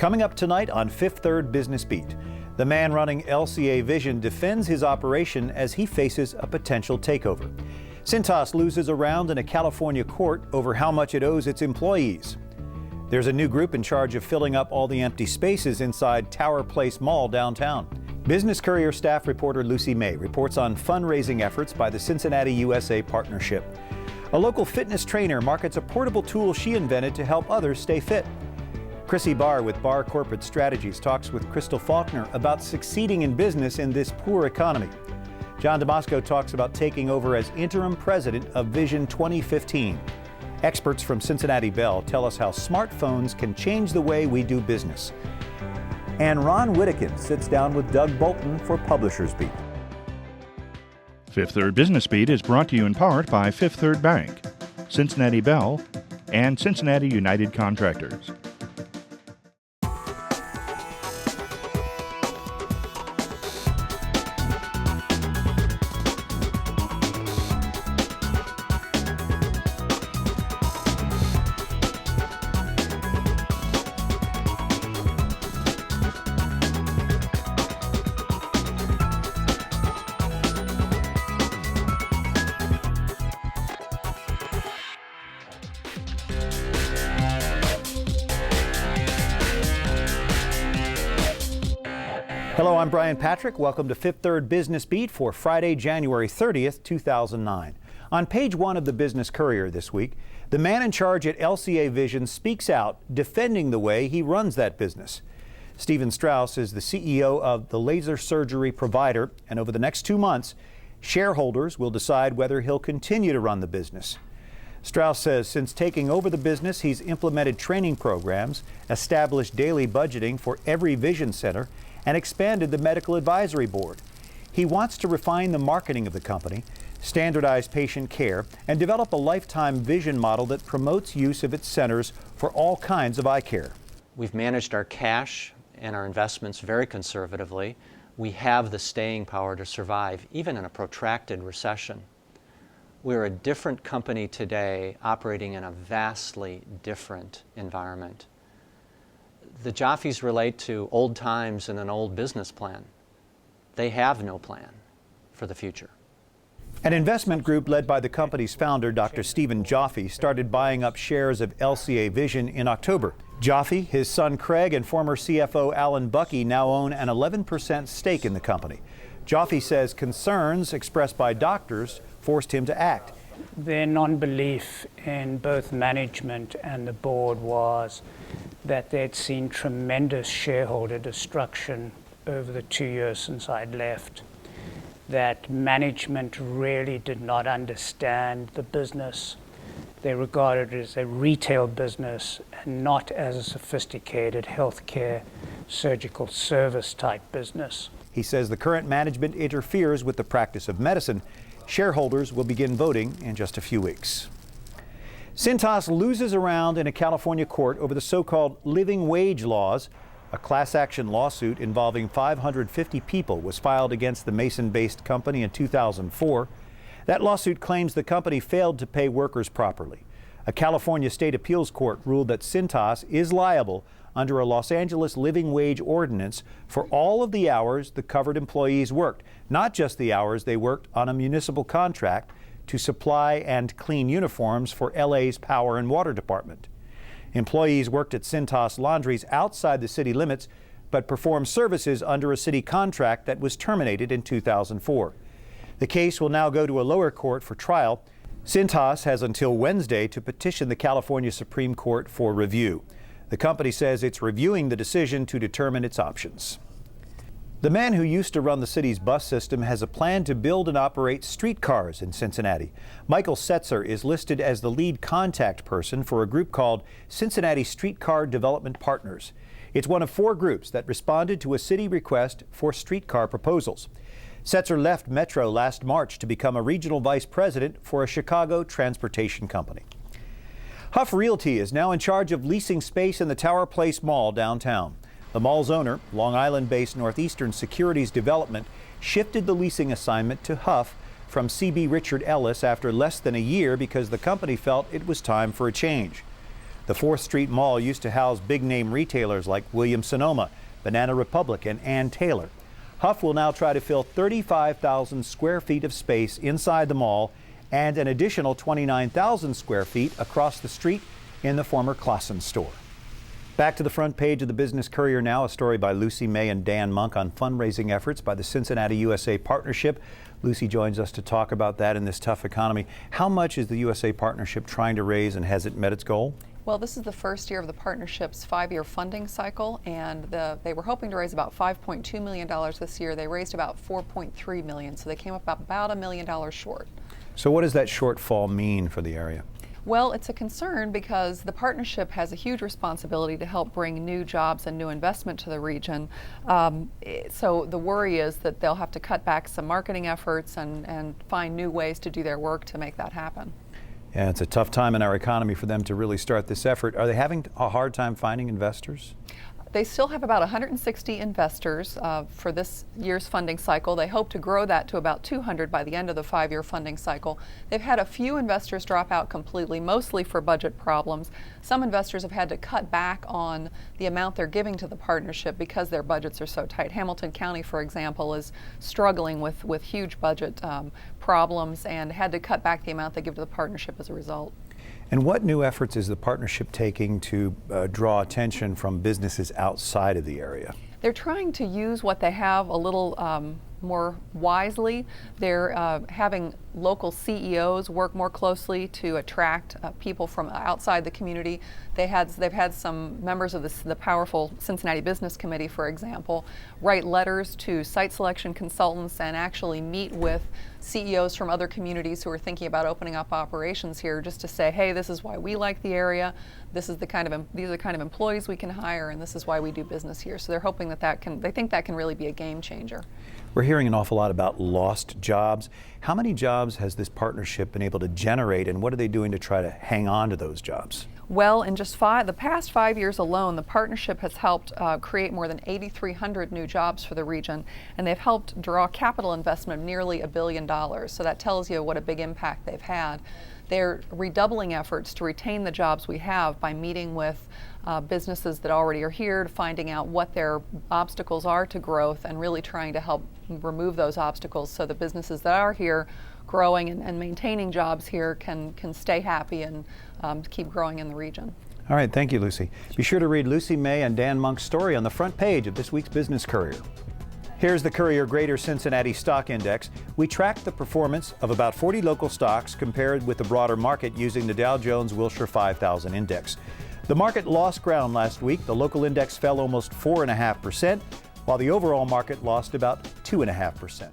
Coming up tonight on Fifth Third Business Beat, the man running LCA Vision defends his operation as he faces a potential takeover. Cintas loses a round in a California court over how much it owes its employees. There's a new group in charge of filling up all the empty spaces inside Tower Place Mall downtown. Business Courier staff reporter Lucy May reports on fundraising efforts by the Cincinnati USA Partnership. A local fitness trainer markets a portable tool she invented to help others stay fit. Chrissy Barr with Barr Corporate Strategies talks with Crystal Faulkner about succeeding in business in this poor economy. John Damasco talks about taking over as interim president of Vision 2015. Experts from Cincinnati Bell tell us how smartphones can change the way we do business. And Ron Whittakin sits down with Doug Bolton for Publishers Beat. Fifth Third Business Beat is brought to you in part by Fifth Third Bank, Cincinnati Bell, and Cincinnati United Contractors. Hello, I'm Brian Patrick. Welcome to Fifth Third Business Beat for Friday, January 30th, 2009. On page one of the Business Courier this week, the man in charge at LCA Vision speaks out, defending the way he runs that business. Stephen Strauss is the CEO of the laser surgery provider, and over the next 2 months, shareholders will decide whether he'll continue to run the business. Strauss says since taking over the business, he's implemented training programs, established daily budgeting for every vision center, and expanded the medical advisory board. He wants to refine the marketing of the company, standardize patient care, and develop a lifetime vision model that promotes use of its centers for all kinds of eye care. We've managed our cash and our investments very conservatively. We have the staying power to survive, even in a protracted recession. We're a different company today, operating in a vastly different environment. The Jaffes relate to old times and an old business plan. They have no plan for the future. An investment group led by the company's founder, Dr. Stephen Jaffe, started buying up shares of LCA Vision in October. Jaffe, his son Craig, and former CFO Alan Buckey now own an 11% stake in the company. Jaffe says concerns expressed by doctors forced him to act. Their non-belief in both management and the board was that they'd seen tremendous shareholder destruction over the 2 years since I'd left, that management really did not understand the business. They regarded it as a retail business and not as a sophisticated healthcare surgical service type business. He says the current management interferes with the practice of medicine. Shareholders will begin voting in just a few weeks. Cintas loses a round in a California court over the so-called living wage laws. A class action lawsuit involving 550 people was filed against the Mason-based company in 2004. That lawsuit claims the company failed to pay workers properly. A California state appeals court ruled that Cintas is liable under a Los Angeles living wage ordinance for all of the hours the covered employees worked, not just the hours they worked on a municipal contract to supply and clean uniforms for LA's Power and Water Department. Employees worked at Cintas laundries outside the city limits, but performed services under a city contract that was terminated in 2004. The case will now go to a lower court for trial. Cintas has until Wednesday to petition the California Supreme Court for review. The company says it's reviewing the decision to determine its options. The man who used to run the city's bus system has a plan to build and operate streetcars in Cincinnati. Michael Setzer is listed as the lead contact person for a group called Cincinnati Streetcar Development Partners. It's one of 4 groups that responded to a city request for streetcar proposals. Setzer left Metro last March to become a regional vice president for a Chicago transportation company. Huff Realty is now in charge of leasing space in the Tower Place Mall downtown. The mall's owner, Long Island-based Northeastern Securities Development, shifted the leasing assignment to Huff from CB Richard Ellis after less than a year because the company felt it was time for a change. The 4th Street Mall used to house big-name retailers like Williams-Sonoma, Banana Republic, and Ann Taylor. Huff will now try to fill 35,000 square feet of space inside the mall and an additional 29,000 square feet across the street in the former Claussen store. Back to the front page of the Business Courier now, a story by Lucy May and Dan Monk on fundraising efforts by the Cincinnati USA Partnership. Lucy joins us to talk about that in this tough economy. How much is the USA Partnership trying to raise, and has it met its goal? Well, this is the first year of the partnership's 5-year funding cycle, and they were hoping to raise about $5.2 million this year. They raised about $4.3 million, so they came up about $1 million short. So what does that shortfall mean for the area? Well, it's a concern because the partnership has a huge responsibility to help bring new jobs and new investment to the region. So the worry is that they'll have to cut back some marketing efforts and find new ways to do their work to make that happen. Yeah, it's a tough time in our economy for them to really start this effort. Are they having a hard time finding investors? They still have about 160 investors for this year's funding cycle. They hope to grow that to about 200 by the end of the 5-year funding cycle. They've had a few investors drop out completely, mostly for budget problems. Some investors have had to cut back on the amount they're giving to the partnership because their budgets are so tight. Hamilton County, for example, is struggling with huge budget problems and had to cut back the amount they give to the partnership as a result. And what new efforts is the partnership taking to draw attention from businesses outside of the area? They're trying to use what they have a little more wisely. They're having local CEOs work more closely to attract people from outside the community. They've had some members of the powerful Cincinnati Business Committee, for example, write letters to site selection consultants and actually meet with CEOs from other communities who are thinking about opening up operations here, just to say, hey, this is why we like the area. These are the kind of employees we can hire, and this is why we do business here. So they're hoping they think that can really be a game changer. We're hearing an awful lot about lost jobs. How many jobs has this partnership been able to generate, and what are they doing to try to hang on to those jobs? Well, in just the past 5 years alone, the partnership has helped create more than 8,300 new jobs for the region, and they've helped draw capital investment of nearly $1 billion. So that tells you what a big impact they've had. They're redoubling efforts to retain the jobs we have by meeting with businesses that already are here, to finding out what their obstacles are to growth and really trying to help remove those obstacles so the businesses that are here growing and maintaining jobs here can stay happy and keep growing in the region. All right, thank you, Lucy. Be sure to read Lucy May and Dan Monk's story on the front page of this week's Business Courier. Here's the Courier Greater Cincinnati Stock Index. We tracked the performance of about 40 local stocks compared with the broader market using the Dow Jones Wilshire 5000 Index. The market lost ground last week. The local index fell almost 4.5%, while the overall market lost about 2.5%.